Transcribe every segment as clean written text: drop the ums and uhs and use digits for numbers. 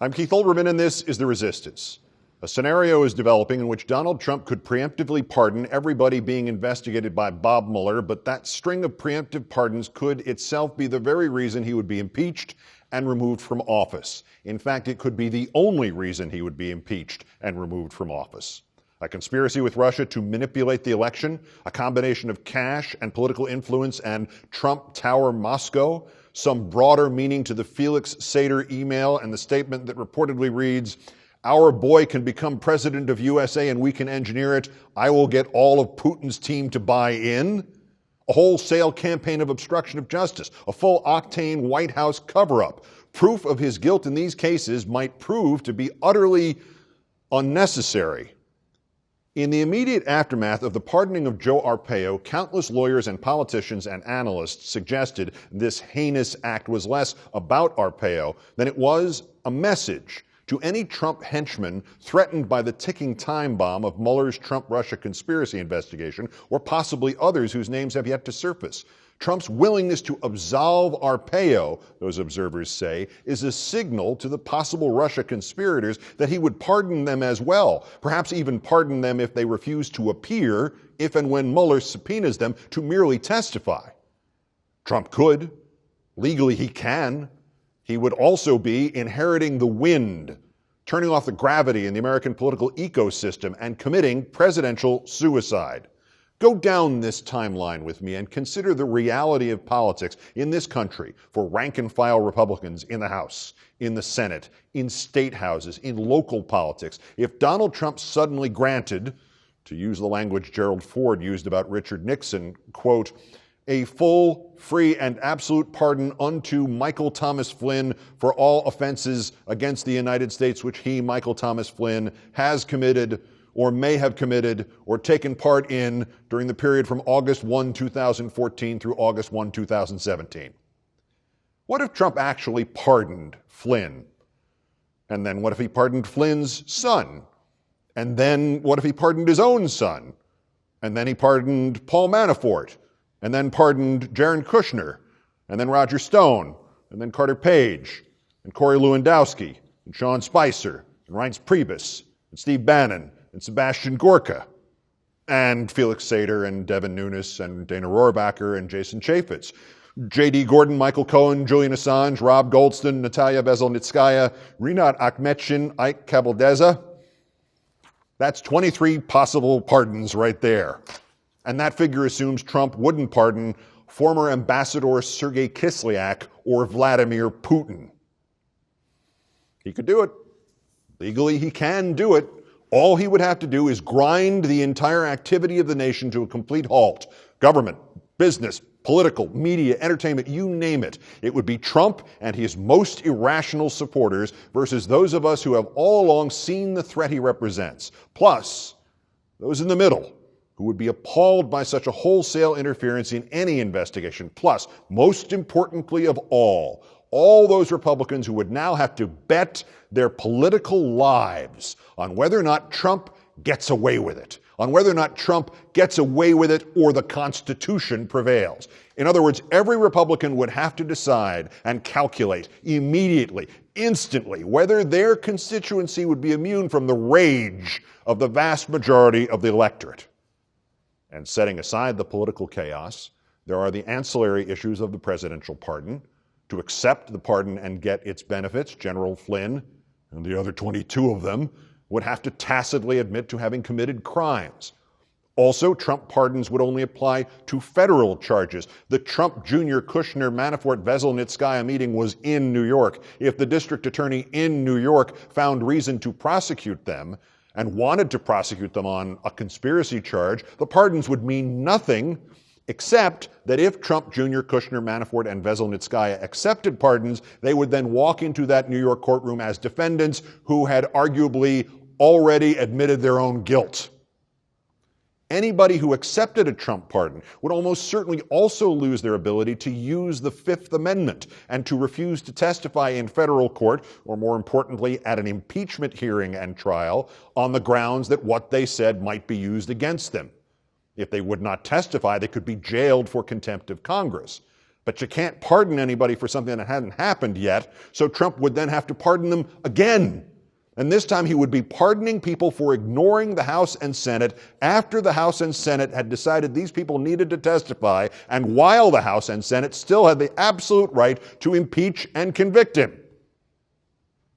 I'm Keith Olbermann, and this is The Resistance. A scenario is developing in which Donald Trump could preemptively pardon everybody being investigated by Bob Mueller, but that string of preemptive pardons could itself be the very reason he would be impeached and removed from office. In fact, it could be the only reason he would be impeached and removed from office. A conspiracy with Russia to manipulate the election, a combination of cash and political influence and Trump Tower Moscow, some broader meaning to the Felix Sater email and the statement that reportedly reads, "Our boy can become president of USA and we can engineer it. I will get all of Putin's team to buy in." A wholesale campaign of obstruction of justice, a full-octane White House cover-up. Proof of his guilt in these cases might prove to be utterly unnecessary. In the immediate aftermath of the pardoning of Joe Arpaio, countless lawyers and politicians and analysts suggested this heinous act was less about Arpaio than it was a message to any Trump henchman threatened by the ticking time bomb of Mueller's Trump-Russia conspiracy investigation, or possibly others whose names have yet to surface. Trump's willingness to absolve Arpaio, those observers say, is a signal to the possible Russia conspirators that he would pardon them as well, perhaps even pardon them if they refuse to appear, if and when Mueller subpoenas them to merely testify. Trump could. Legally, he can. He would also be inheriting the wind, turning off the gravity in the American political ecosystem, and committing presidential suicide. Go down this timeline with me and consider the reality of politics in this country for rank-and-file Republicans in the House, in the Senate, in state houses, in local politics. If Donald Trump suddenly granted, to use the language Gerald Ford used about Richard Nixon, quote, "a full, free, and absolute pardon unto Michael Thomas Flynn for all offenses against the United States which he, Michael Thomas Flynn, has committed or may have committed or taken part in during the period from August 1, 2014 through August 1, 2017. What if Trump actually pardoned Flynn? And then what if he pardoned Flynn's son? And then what if he pardoned his own son? And then he pardoned Paul Manafort? And then pardoned Jared Kushner? And then Roger Stone? And then Carter Page? And Corey Lewandowski? And Sean Spicer? And Reince Priebus? And Steve Bannon? And Sebastian Gorka, and Felix Sater, and Devin Nunes, and Dana Rohrabacher, and Jason Chaffetz, J.D. Gordon, Michael Cohen, Julian Assange, Rob Goldstein, Natalia Veselnitskaya, Rinat Akhmetshin, Ike Kabaldeza. That's 23 possible pardons right there. And that figure assumes Trump wouldn't pardon former Ambassador Sergei Kislyak or Vladimir Putin. He could do it. Legally, he can do it. All he would have to do is grind the entire activity of the nation to a complete halt. Government, business, political, media, entertainment, you name it. It would be Trump and his most irrational supporters versus those of us who have all along seen the threat he represents. Plus, those in the middle who would be appalled by such a wholesale interference in any investigation. Plus, most importantly of all those Republicans who would now have to bet their political lives on whether or not Trump gets away with it, on whether or not Trump gets away with it or the Constitution prevails. In other words, every Republican would have to decide and calculate immediately, instantly, whether their constituency would be immune from the rage of the vast majority of the electorate. And setting aside the political chaos, there are the ancillary issues of the presidential pardon. To accept the pardon and get its benefits, General Flynn and the other 22 of them would have to tacitly admit to having committed crimes. Also, Trump pardons would only apply to federal charges. The Trump Jr. Kushner Manafort Veselnitskaya meeting was in New York. If the district attorney in New York found reason to prosecute them and wanted to prosecute them on a conspiracy charge, the pardons would mean nothing, except that if Trump Jr., Kushner, Manafort, and Veselnitskaya accepted pardons, they would then walk into that New York courtroom as defendants who had arguably already admitted their own guilt. Anybody who accepted a Trump pardon would almost certainly also lose their ability to use the Fifth Amendment and to refuse to testify in federal court, or more importantly, at an impeachment hearing and trial, on the grounds that what they said might be used against them. If they would not testify, they could be jailed for contempt of Congress. But you can't pardon anybody for something that hadn't happened yet, so Trump would then have to pardon them again. And this time he would be pardoning people for ignoring the House and Senate after the House and Senate had decided these people needed to testify, and while the House and Senate still had the absolute right to impeach and convict him.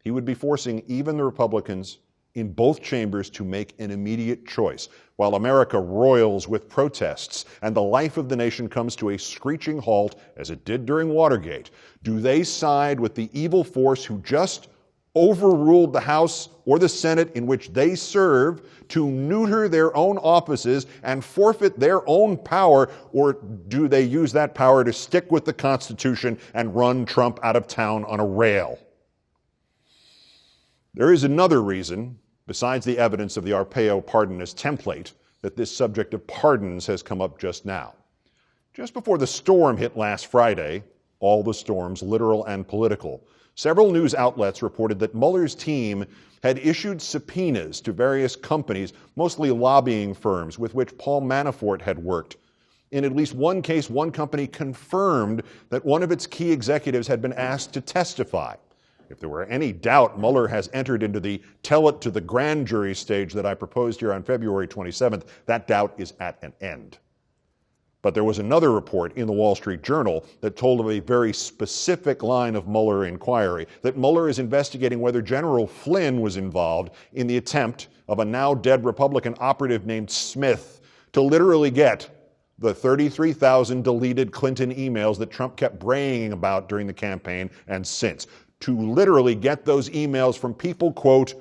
He would be forcing even the Republicans in both chambers to make an immediate choice, while America roils with protests and the life of the nation comes to a screeching halt, as it did during Watergate. Do they side with the evil force who just overruled the House or the Senate in which they serve to neuter their own offices and forfeit their own power, or do they use that power to stick with the Constitution and run Trump out of town on a rail? There is another reason, besides the evidence of the Arpaio pardon as template, that this subject of pardons has come up just now. Just before the storm hit last Friday, all the storms, literal and political, several news outlets reported that Mueller's team had issued subpoenas to various companies, mostly lobbying firms, with which Paul Manafort had worked. In at least one case, one company confirmed that one of its key executives had been asked to testify. If there were any doubt, Mueller has entered into the tell it to the grand jury stage that I proposed here on February 27th. That doubt is at an end. But there was another report in the Wall Street Journal that told of a very specific line of Mueller inquiry, that Mueller is investigating whether General Flynn was involved in the attempt of a now dead Republican operative named Smith to literally get the 33,000 deleted Clinton emails that Trump kept braying about during the campaign and since. To literally get those emails from people, quote,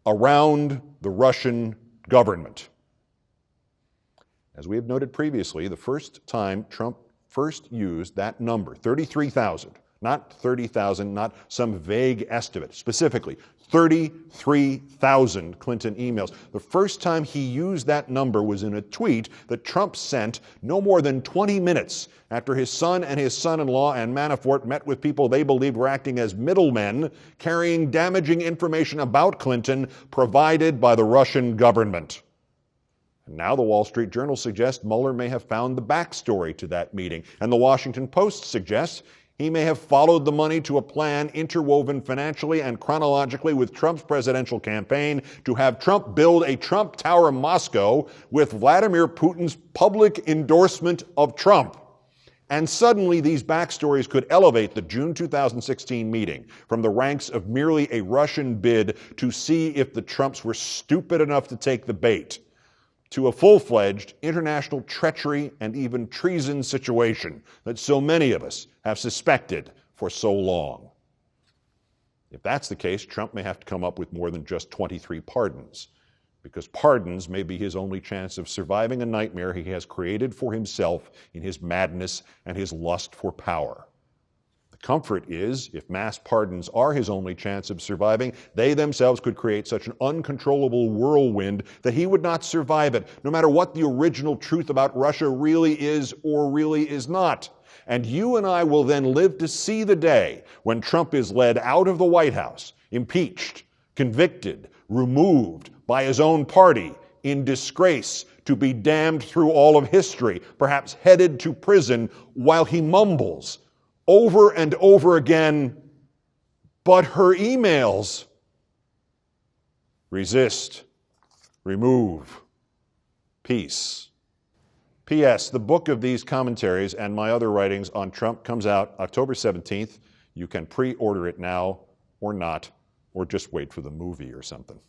around the Russian government. As we have noted previously, the first time Trump first used that number, 33,000, not 30,000, not some vague estimate, specifically 33,000 Clinton emails. The first time he used that number was in a tweet that Trump sent no more than 20 minutes after his son and his son-in-law and Manafort met with people they believed were acting as middlemen, carrying damaging information about Clinton provided by the Russian government. And now the Wall Street Journal suggests Mueller may have found the backstory to that meeting, and the Washington Post suggests he may have followed the money to a plan interwoven financially and chronologically with Trump's presidential campaign to have Trump build a Trump Tower in Moscow with Vladimir Putin's public endorsement of Trump. And suddenly these backstories could elevate the June 2016 meeting from the ranks of merely a Russian bid to see if the Trumps were stupid enough to take the bait, to a full-fledged international treachery and even treason situation that so many of us have suspected for so long. If that's the case, Trump may have to come up with more than just 23 pardons, because pardons may be his only chance of surviving a nightmare he has created for himself in his madness and his lust for power. Comfort is, if mass pardons are his only chance of surviving, they themselves could create such an uncontrollable whirlwind that he would not survive it, no matter what the original truth about Russia really is or really is not. And you and I will then live to see the day when Trump is led out of the White House, impeached, convicted, removed by his own party, in disgrace, to be damned through all of history, perhaps headed to prison while he mumbles over and over again, but her emails. Resist, remove, peace. P.S. The book of these commentaries and my other writings on Trump comes out October 17th. You can pre-order it now or not, or just wait for the movie or something.